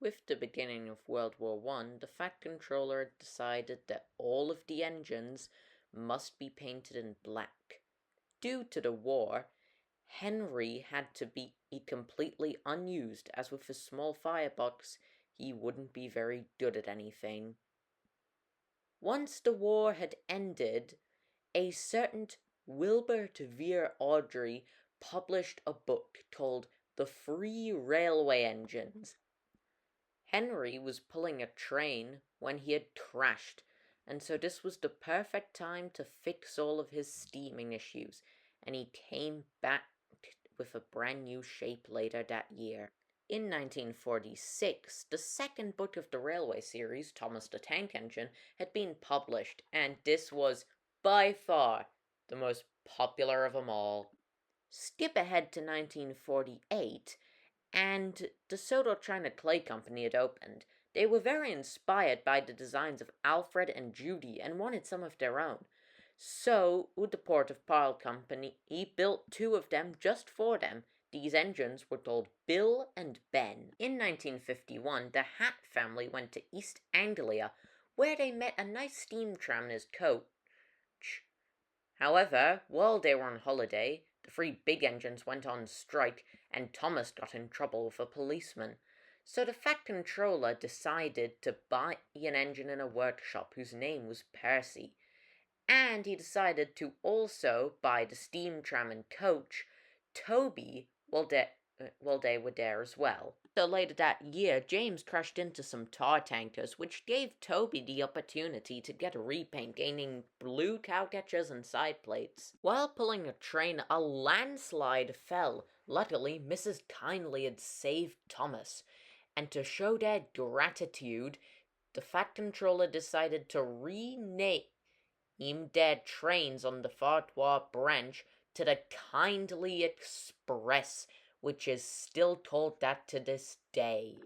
With the beginning of World War I, the Fat Controller decided that all of the engines must be painted in black. Due to the war, Henry had to be completely unused, as with his small firebox, he wouldn't be very good at anything. Once the war had ended, a certain Wilbert Vere Awdry published a book called The Free Railway Engines. Henry was pulling a train when he had crashed, and so this was the perfect time to fix all of his steaming issues, and he came back with a brand new shape later that year. In 1946, the second book of the railway series, Thomas the Tank Engine, had been published, and this was by far the most popular of them all. Skip ahead to 1948, and the Sodor China Clay Company had opened. They were very inspired by the designs of Alfred and Judy and wanted some of their own. So, with the Port of Pearl Company, he built two of them just for them. These engines were called Bill and Ben. In 1951, the Hat family went to East Anglia, where they met a nice steam tram in his coach. However, while they were on holiday, the three big engines went on strike, and Thomas got in trouble with a policeman. So the Fat Controller decided to buy an engine in a workshop whose name was Percy. And he decided to also buy the steam tram and coach, Toby, while they were there as well. So later that year, James crashed into some tar tankers, which gave Toby the opportunity to get a repaint, gaining blue cowcatchers and side plates. While pulling a train, a landslide fell. Luckily, Mrs. Kindly had saved Thomas, and to show their gratitude, the Fat Controller decided to rename their trains on the Farquhar branch to the Kindly Express, which is still called that to this day.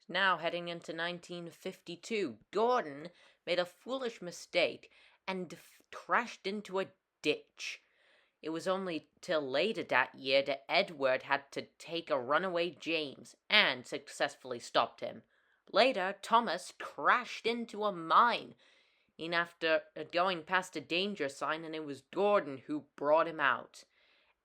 Now, heading into 1952, Gordon made a foolish mistake and crashed into a ditch. It was only till later that year that Edward had to take a runaway James and successfully stopped him. Later, Thomas crashed into a mine, and after going past a danger sign, and it was Gordon who brought him out.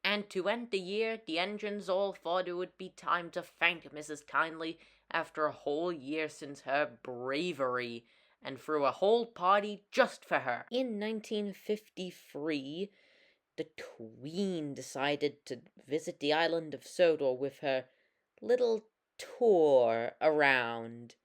And to end the year, the engines all thought it would be time to thank Mrs. Kindly after a whole year since her bravery, and threw a whole party just for her. In 1953, the Queen decided to visit the island of Sodor with her little tour around.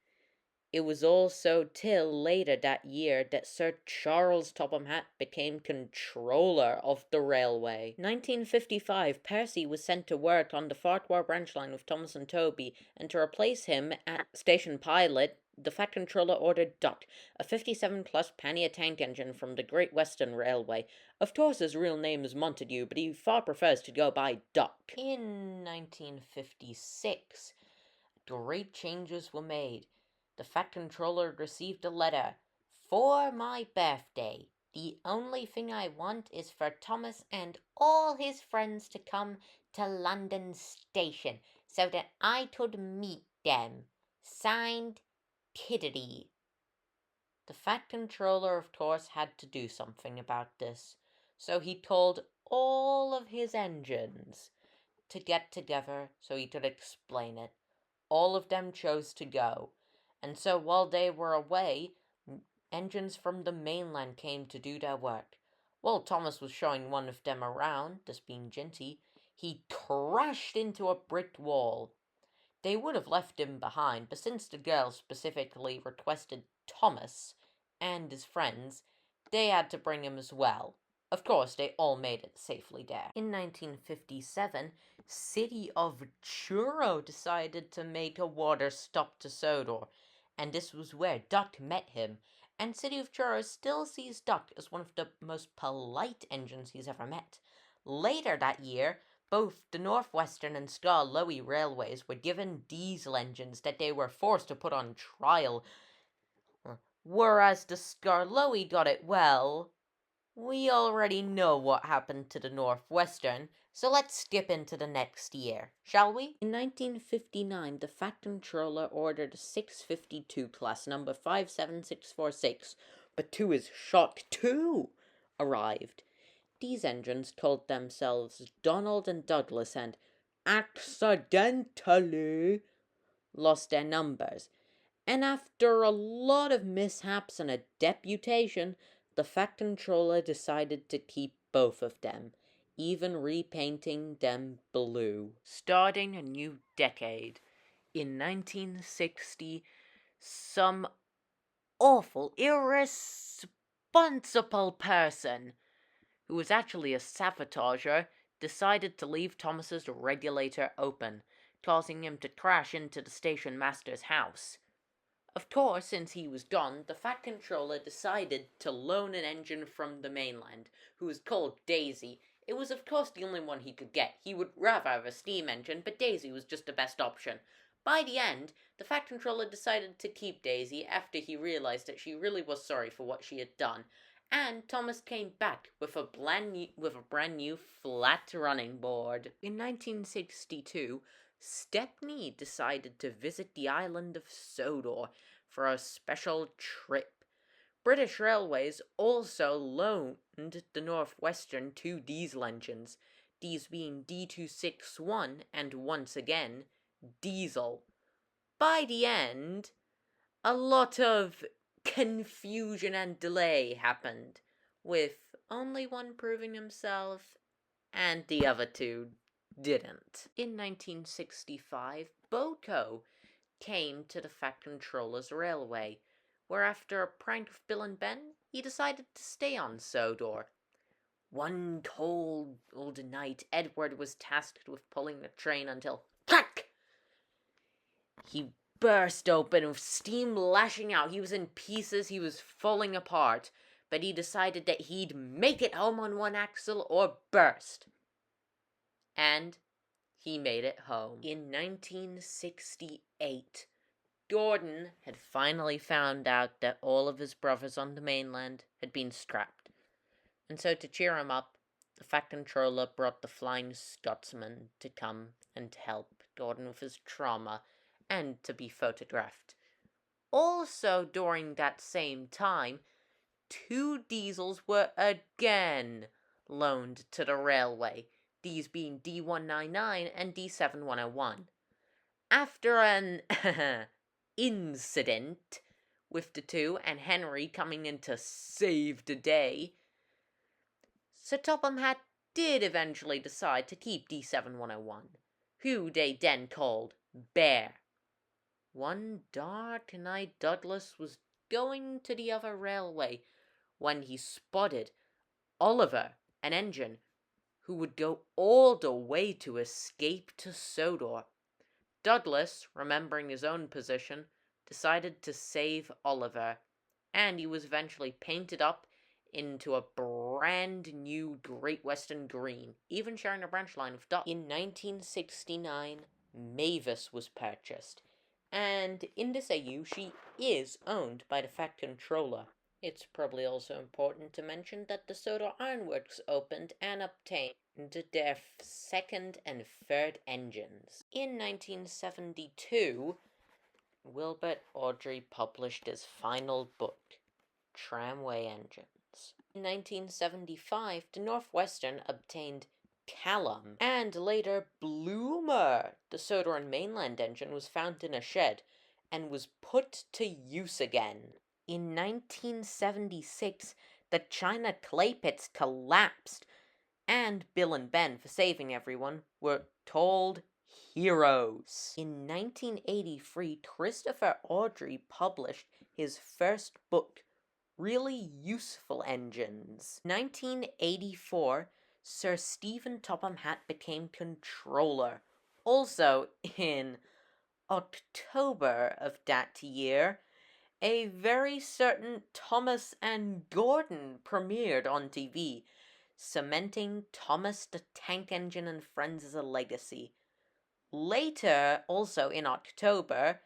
It was also till later that year that Sir Charles Topham Hatt became controller of the railway. 1955, Percy was sent to work on the Farquhar branch line with Thomas and Toby, and to replace him at station pilot, the Fat Controller ordered Duck, a 57 plus pannier tank engine from the Great Western Railway. Of course his real name is Montague, but he far prefers to go by Duck. In 1956, great changes were made. The Fat Controller received a letter. For my birthday, the only thing I want is for Thomas and all his friends to come to London Station so that I could meet them. Signed, Tiddity. The Fat Controller, of course, had to do something about this, so he told all of his engines to get together so he could explain it. All of them chose to go, and so while they were away, engines from the mainland came to do their work. While Thomas was showing one of them around, this being Ginty, he crashed into a brick wall. They would have left him behind, but since the girls specifically requested Thomas and his friends, they had to bring him as well. Of course, they all made it safely there. In 1957, City of Truro decided to make a water stop to Sodor, and this was where Duck met him. And City of Truro still sees Duck as one of the most polite engines he's ever met. Later that year, both the Northwestern and Skarloey railways were given diesel engines that they were forced to put on trial. Whereas the Skarloey got it well, we already know what happened to the Northwestern. So let's skip into the next year, shall we? In 1959, the Fat Controller ordered a 652 class number 57646, but to his shock, two arrived. These engines called themselves Donald and Douglas and accidentally lost their numbers. And after a lot of mishaps and a deputation, the Fat Controller decided to keep both of them, even repainting them blue. Starting a new decade, in 1960, some awful, irresponsible person, who was actually a sabotager, decided to leave Thomas's regulator open, causing him to crash into the station master's house. Of course, since he was gone, the Fat Controller decided to loan an engine from the mainland, who was called Daisy. It was of course the only one he could get. He would rather have a steam engine, but Daisy was just the best option. By the end, the Fat Controller decided to keep Daisy after he realized that she really was sorry for what she had done. And Thomas came back with a brand new flat running board. In 1962, Stepney decided to visit the island of Sodor for a special trip. British Railways also loaned the Northwestern two diesel engines, these being D261 and once again, diesel. By the end, a lot of confusion and delay happened, with only one proving himself and the other two didn't. In 1965, Boco came to the Fat Controller's railway, where after a prank with Bill and Ben, he decided to stay on Sodor. One cold old night, Edward was tasked with pulling the train until crack! He burst open with steam lashing out. He was in pieces, he was falling apart, but he decided that he'd make it home on one axle or burst. And he made it home. In 1968, Gordon had finally found out that all of his brothers on the mainland had been scrapped. And so to cheer him up, the Fat Controller brought the Flying Scotsman to come and help Gordon with his trauma and to be photographed. Also during that same time, two diesels were again loaned to the railway, these being D199 and D7101. After an incident with the two and Henry coming in to save the day, Sir Topham Hatt did eventually decide to keep D7101, who they then called Bear. One dark night Douglas was going to the other railway when he spotted Oliver, an engine, who would go all the way to escape to Sodor. Douglas, remembering his own position, decided to save Oliver, and he was eventually painted up into a brand new Great Western green, even sharing a branch line with Doc. In 1969, Mavis was purchased, and in this AU, she is owned by the Fat Controller. It's probably also important to mention that the Sodor Ironworks opened and obtained their second and third engines. In 1972, Wilbert Awdry published his final book, Tramway Engines. In 1975, the Northwestern obtained Callum, and later Bloomer. The Sodor and Mainland engine was found in a shed and was put to use again. In 1976, the China clay pits collapsed, and Bill and Ben, for saving everyone, were told heroes. In 1983, Christopher Awdry published his first book, Really Useful Engines. 1984, Sir Stephen Topham Hatt became controller. Also, in October of that year, a very certain Thomas and Gordon premiered on TV, cementing Thomas the Tank Engine and Friends as a legacy. Later, also in October,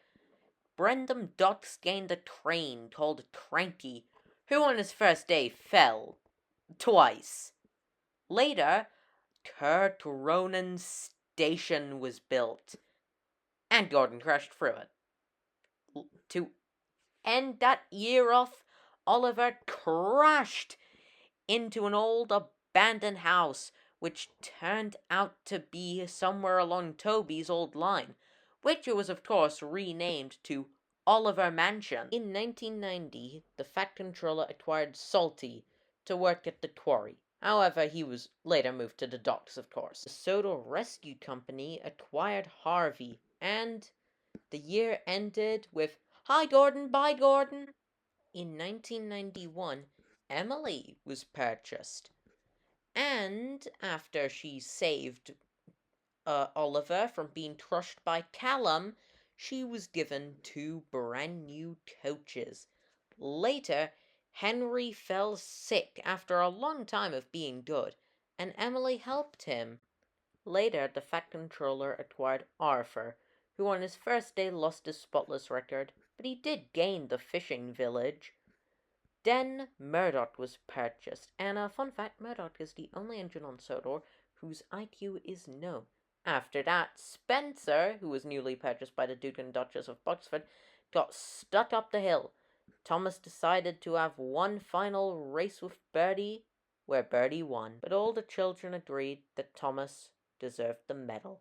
Brendam Docks gained a train called Cranky, who on his first day fell twice. Later, Kurt Ronan Station was built, and Gordon crashed through it. To end that year off, Oliver crashed into an old abandoned house, which turned out to be somewhere along Toby's old line, which was of course renamed to Oliver Mansion. In 1990, the Fat Controller acquired Salty to work at the quarry. However, he was later moved to the docks, of course. The Sodor Rescue Company acquired Harvey, and the year ended with "Hi Gordon, bye Gordon." In 1991, Emily was purchased, and after she saved Oliver from being crushed by Callum, she was given 2 brand new coaches. Later, Henry fell sick after a long time of being good, and Emily helped him. Later, the Fat Controller acquired Arthur, who on his first day lost his spotless record, but he did gain the fishing village. Then Murdoch was purchased, and a fun fact, Murdoch is the only engine on Sodor whose IQ is known. After that, Spencer, who was newly purchased by the Duke and Duchess of Boxford, got stuck up the hill. Thomas decided to have one final race with Bertie, where Bertie won, but all the children agreed that Thomas deserved the medal.